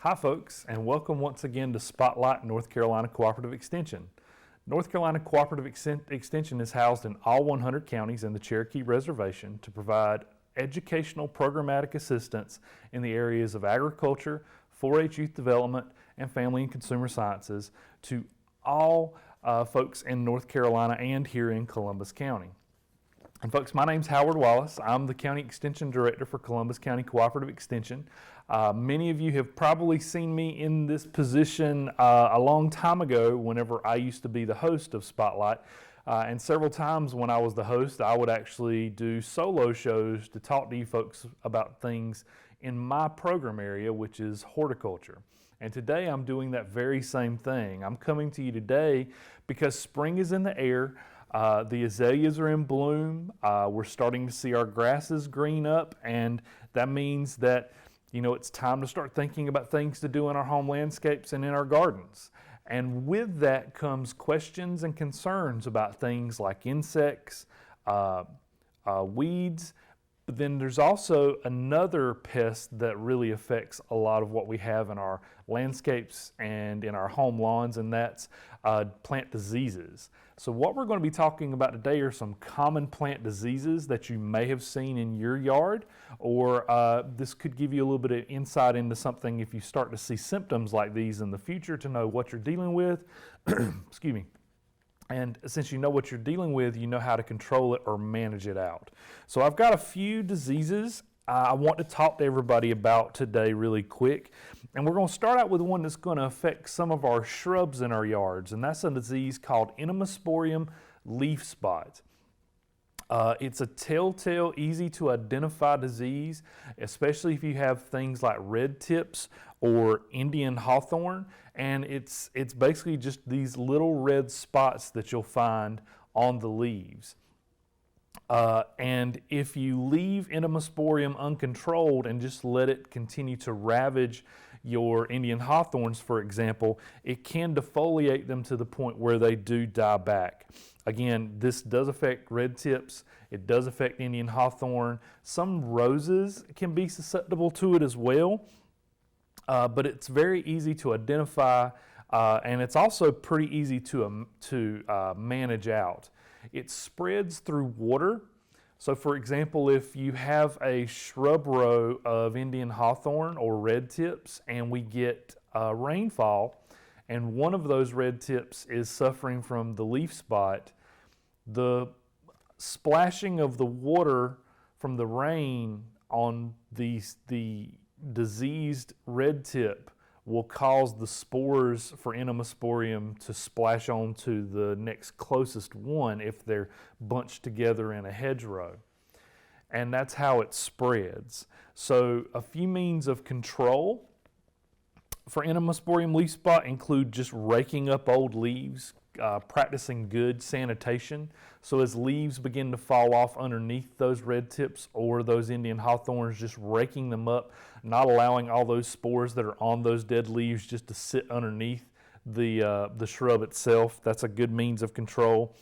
Hi folks, and welcome once again to Spotlight North Carolina Cooperative Extension. North Carolina Cooperative Extension is housed in all 100 counties in the Cherokee Reservation to provide educational programmatic assistance in the areas of agriculture, 4-H youth development, and family and consumer sciences to all folks in North Carolina and here in Columbus County. And folks, my name's Howard Wallace. I'm the County Extension Director for Columbus County Cooperative Extension. Many of you have probably seen me in this position a long time ago whenever I used to be the host of Spotlight. And several times when I was the host, I would actually do solo shows to talk to you folks about things in my program area, which is horticulture. And today I'm doing that very same thing. I'm coming to you today because spring is in the air. The azaleas are in bloom. We're starting to see our grasses green up, and that means that it's time to start thinking about things to do in our home landscapes and in our gardens. And with that comes questions and concerns about things like insects, weeds. But then there's also another pest that really affects a lot of what we have in our landscapes and in our home lawns, and that's plant diseases. So what we're going to be talking about today are some common plant diseases that you may have seen in your yard, or this could give you a little bit of insight into something if you start to see symptoms like these in the future to know what you're dealing with. Excuse me. And since you know what you're dealing with, you know how to control it or manage it out. So I've got a few diseases I want to talk to everybody about today really quick. And we're going to start out with one that's going to affect some of our shrubs in our yards, and that's a disease called Entomosporium leaf spot. It's a telltale, easy to identify disease, especially if you have things like red tips or Indian hawthorn, and it's basically just these little red spots that you'll find on the leaves. And if you leave Entomosporium uncontrolled and just let it continue to ravage your Indian hawthorns, for example, it can defoliate them to the point where they do die back. Again, this does affect red tips. It does affect Indian hawthorn. Some roses can be susceptible to it as well, but it's very easy to identify, and it's also pretty easy to manage out. It spreads through water. So for example, if you have a shrub row of Indian hawthorn or red tips and we get rainfall and one of those red tips is suffering from the leaf spot, the splashing of the water from the rain on the diseased red tip will cause the spores for Entomosporium to splash onto the next closest one if they're bunched together in a hedgerow. And that's how it spreads. So a few means of control for Entomosporium leaf spot include just raking up old leaves, practicing good sanitation. So as leaves begin to fall off underneath those red tips or those Indian hawthorns, just raking them up, not allowing all those spores that are on those dead leaves just to sit underneath the shrub itself. That's a good means of control.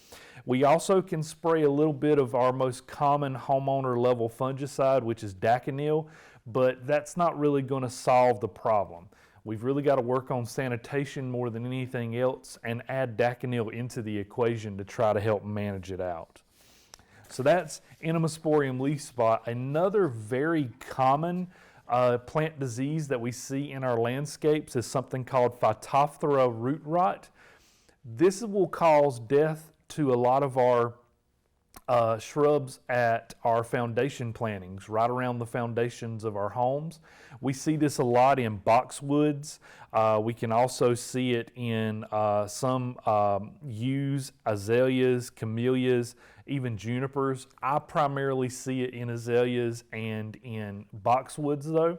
We also can spray a little bit of our most common homeowner level fungicide, which is Daconil, but that's not really going to solve the problem. We've really got to work on sanitation more than anything else and add Daconil into the equation to try to help manage it out. So that's Entomosporium leaf spot. Another very common plant disease that we see in our landscapes is something called Phytophthora root rot. This will cause death to a lot of our shrubs at our foundation plantings, right around the foundations of our homes. We see this a lot in boxwoods. We can also see it in some yews, azaleas, camellias, even junipers. I primarily see it in azaleas and in boxwoods though.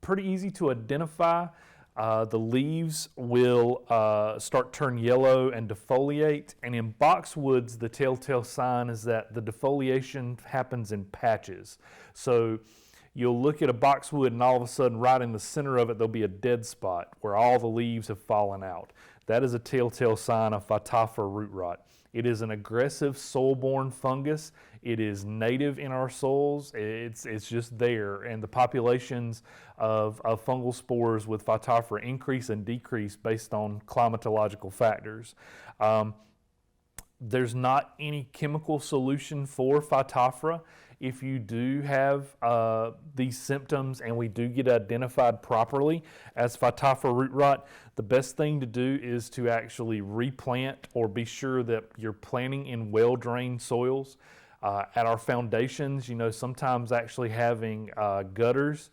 Pretty easy to identify. The leaves will start turn yellow and defoliate, and in boxwoods the telltale sign is that the defoliation happens in patches. So you'll look at a boxwood and all of a sudden right in the center of it there'll be a dead spot where all the leaves have fallen out. That is a telltale sign of Phytophthora root rot. It is an aggressive soil-borne fungus. It is native in our soils. It's just there, and the populations of fungal spores with Phytophthora increase and decrease based on climatological factors. There's not any chemical solution for Phytophthora. If you do have these symptoms and we do get identified properly as Phytophthora root rot, the best thing to do is to actually replant or be sure that you're planting in well-drained soils. At our foundations, sometimes actually having gutters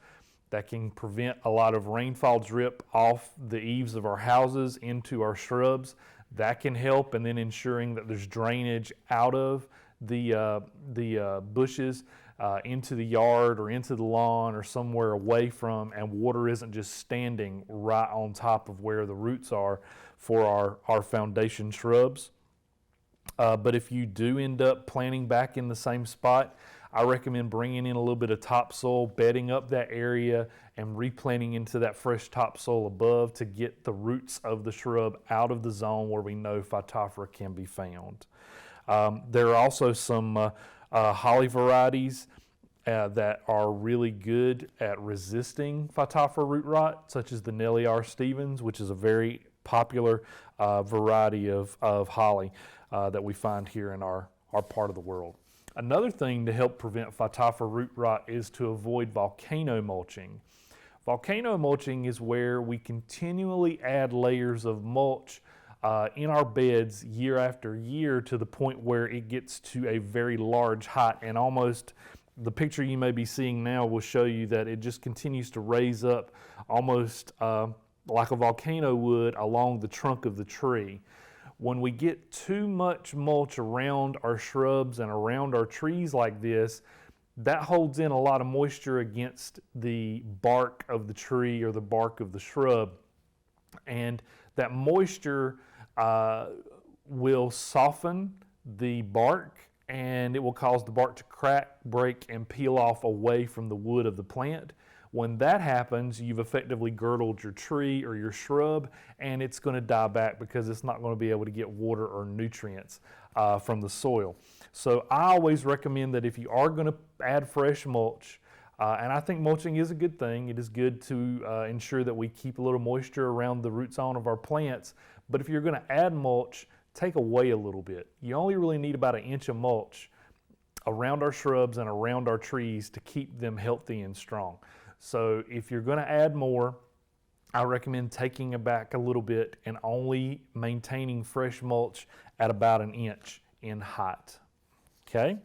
that can prevent a lot of rainfall drip off the eaves of our houses into our shrubs, that can help, and then ensuring that there's drainage out of the bushes into the yard or into the lawn or somewhere away from, and water isn't just standing right on top of where the roots are for our foundation shrubs. But if you do end up planting back in the same spot, I recommend bringing in a little bit of topsoil, bedding up that area, and replanting into that fresh topsoil above to get the roots of the shrub out of the zone where we know Phytophthora can be found. There are also some holly varieties that are really good at resisting Phytophthora root rot, such as the Nellie R. Stevens, which is a very popular variety of holly that we find here in our part of the world. Another thing to help prevent Phytophthora root rot is to avoid volcano mulching. Volcano mulching is where we continually add layers of mulch in our beds year after year to the point where it gets to a very large height, and almost the picture you may be seeing now will show you that it just continues to raise up almost like a volcano would along the trunk of the tree. When we get too much mulch around our shrubs and around our trees like this, that holds in a lot of moisture against the bark of the tree or the bark of the shrub. And that moisture will soften the bark, and it will cause the bark to crack, break, and peel off away from the wood of the plant. When that happens, you've effectively girdled your tree or your shrub, and it's going to die back because it's not going to be able to get water or nutrients from the soil. So I always recommend that if you are going to add fresh mulch, and I think mulching is a good thing. It is good to ensure that we keep a little moisture around the root zone of our plants. But if you're going to add mulch, take away a little bit. You only really need about 1 inch of mulch around our shrubs and around our trees to keep them healthy and strong. So if you're going to add more, I recommend taking it back a little bit and only maintaining fresh mulch at about 1 inch in height. Okay.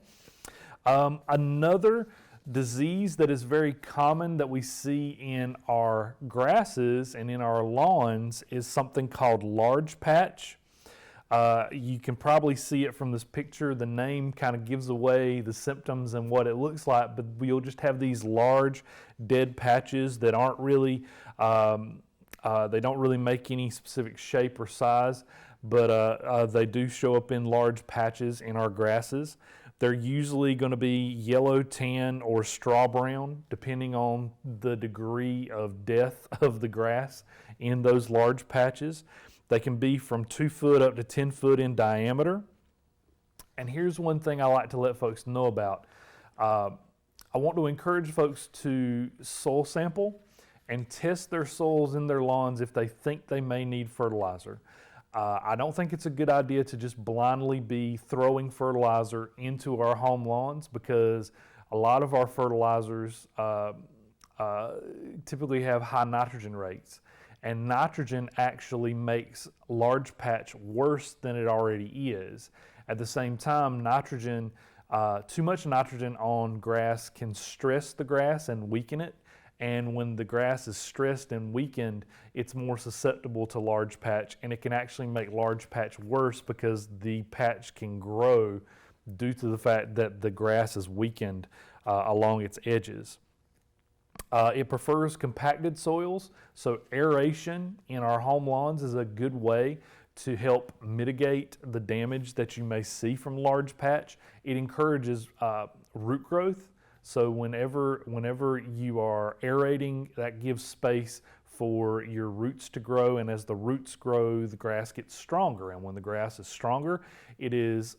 Another disease that is very common that we see in our grasses and in our lawns is something called large patch. You can probably see it from this picture. The name kind of gives away the symptoms and what it looks like, but you'll just have these large dead patches that aren't really, they don't really make any specific shape or size, but they do show up in large patches in our grasses. They're usually going to be yellow, tan, or straw brown, depending on the degree of death of the grass in those large patches. They can be from 2 foot up to 10 foot in diameter. And here's one thing I like to let folks know about. I want to encourage folks to soil sample and test their soils in their lawns if they think they may need fertilizer. I don't think it's a good idea to just blindly be throwing fertilizer into our home lawns, because a lot of our fertilizers typically have high nitrogen rates. And nitrogen actually makes large patch worse than it already is. At the same time, too much nitrogen on grass can stress the grass and weaken it. And when the grass is stressed and weakened, it's more susceptible to large patch, and it can actually make large patch worse because the patch can grow due to the fact that the grass is weakened along its edges. It prefers compacted soils, so aeration in our home lawns is a good way to help mitigate the damage that you may see from large patch. It encourages root growth, So whenever you are aerating, that gives space for your roots to grow, and as the roots grow, the grass gets stronger, and when the grass is stronger, it is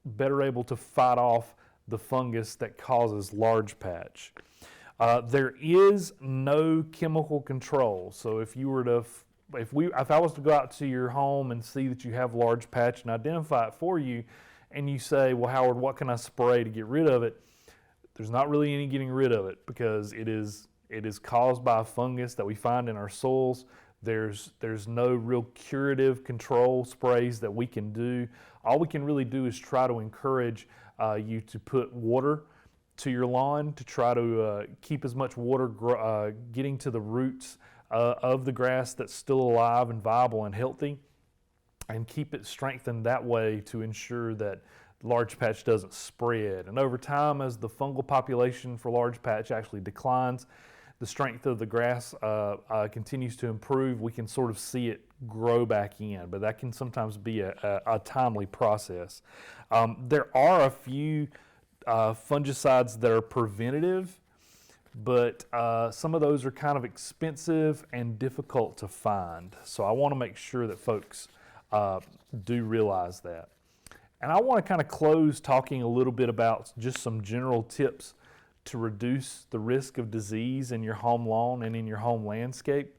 better able to fight off the fungus that causes large patch. There is no chemical control, so if I was to go out to your home and see that you have large patch and identify it for you, and you say, well, Howard, what can I spray to get rid of it? There's not really any getting rid of it, because it is caused by a fungus that we find in our soils. There's no real curative control sprays that we can do. All we can really do is try to encourage you to put water to your lawn, to try to keep as much water getting to the roots of the grass that's still alive and viable and healthy, and keep it strengthened that way to ensure that large patch doesn't spread. And over time, as the fungal population for large patch actually declines, the strength of the grass continues to improve. We can sort of see it grow back in, but that can sometimes be a timely process. There are a few fungicides that are preventative, but some of those are kind of expensive and difficult to find. So I want to make sure that folks do realize that. And I want to kind of close talking a little bit about just some general tips to reduce the risk of disease in your home lawn and in your home landscape.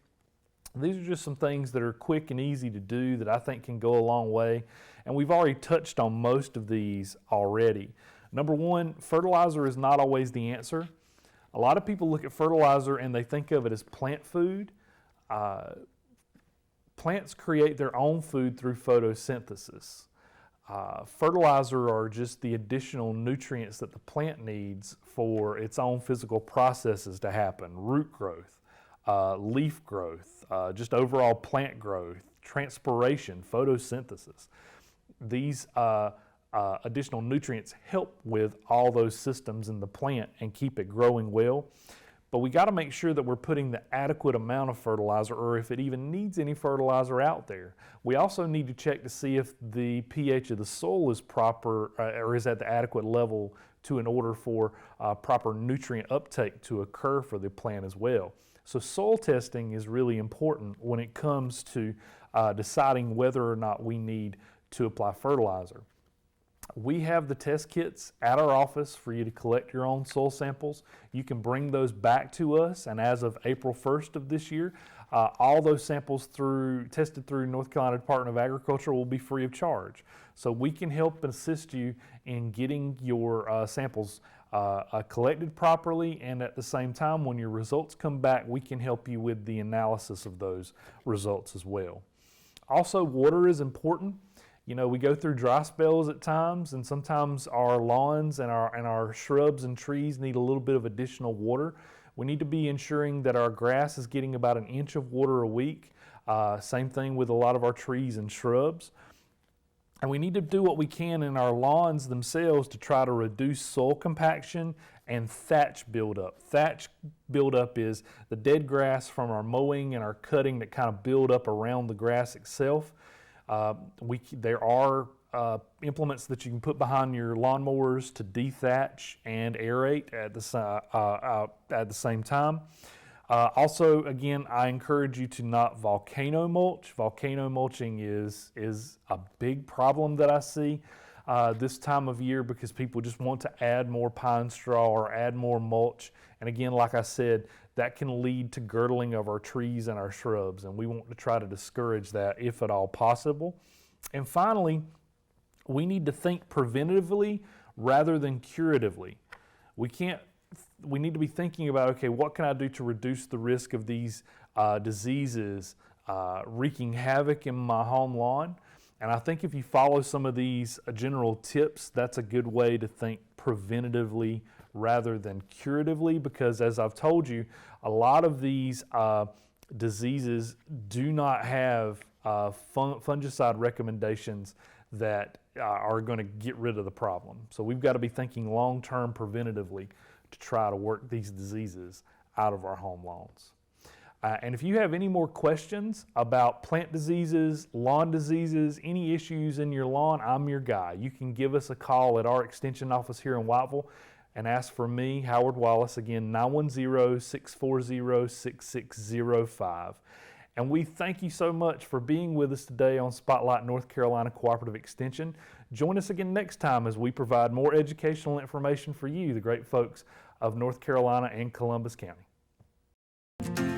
These are just some things that are quick and easy to do that I think can go a long way. And we've already touched on most of these already. Number one, fertilizer is not always the answer. A lot of people look at fertilizer and they think of it as plant food. Plants create their own food through photosynthesis. Fertilizer are just the additional nutrients that the plant needs for its own physical processes to happen. Root growth, leaf growth, just overall plant growth, transpiration, photosynthesis. These additional nutrients help with all those systems in the plant and keep it growing well. But we got to make sure that we're putting the adequate amount of fertilizer, or if it even needs any fertilizer, out there. We also need to check to see if the pH of the soil is proper or is at the adequate level in order for proper nutrient uptake to occur for the plant as well. So soil testing is really important when it comes to deciding whether or not we need to apply fertilizer. We have the test kits at our office for you to collect your own soil samples. You can bring those back to us, and as of April 1st of this year, all those samples tested through North Carolina Department of Agriculture will be free of charge. So we can help assist you in getting your samples collected properly, and at the same time, when your results come back, we can help you with the analysis of those results as well. Also, water is important. You know, we go through dry spells at times, and sometimes our lawns and our shrubs and trees need a little bit of additional water. We need to be ensuring that our grass is getting about an inch of water a week. Same thing with a lot of our trees and shrubs. And we need to do what we can in our lawns themselves to try to reduce soil compaction and thatch buildup. Thatch buildup is the dead grass from our mowing and our cutting that kind of build up around the grass itself. There are implements that you can put behind your lawnmowers to dethatch and aerate at the same time. Also, again, I encourage you to not volcano mulch. Volcano mulching is a big problem that I see this time of year, because people just want to add more pine straw or add more mulch. And again, like I said, that can lead to girdling of our trees and our shrubs, and we want to try to discourage that if at all possible. And finally, we need to think preventatively rather than curatively. We need to be thinking about, okay, what can I do to reduce the risk of these diseases wreaking havoc in my home lawn? And I think if you follow some of these general tips, that's a good way to think preventatively rather than curatively, because as I've told you, a lot of these diseases do not have fungicide recommendations that are going to get rid of the problem. So we've got to be thinking long-term preventatively to try to work these diseases out of our home lawns. And if you have any more questions about plant diseases, lawn diseases, any issues in your lawn, I'm your guy. You can give us a call at our extension office here in Whiteville. and ask for me, Howard Wallace, again, 910-640-6605. And we thank you so much for being with us today on Spotlight North Carolina Cooperative Extension. Join us again next time as we provide more educational information for you, the great folks of North Carolina and Columbus County.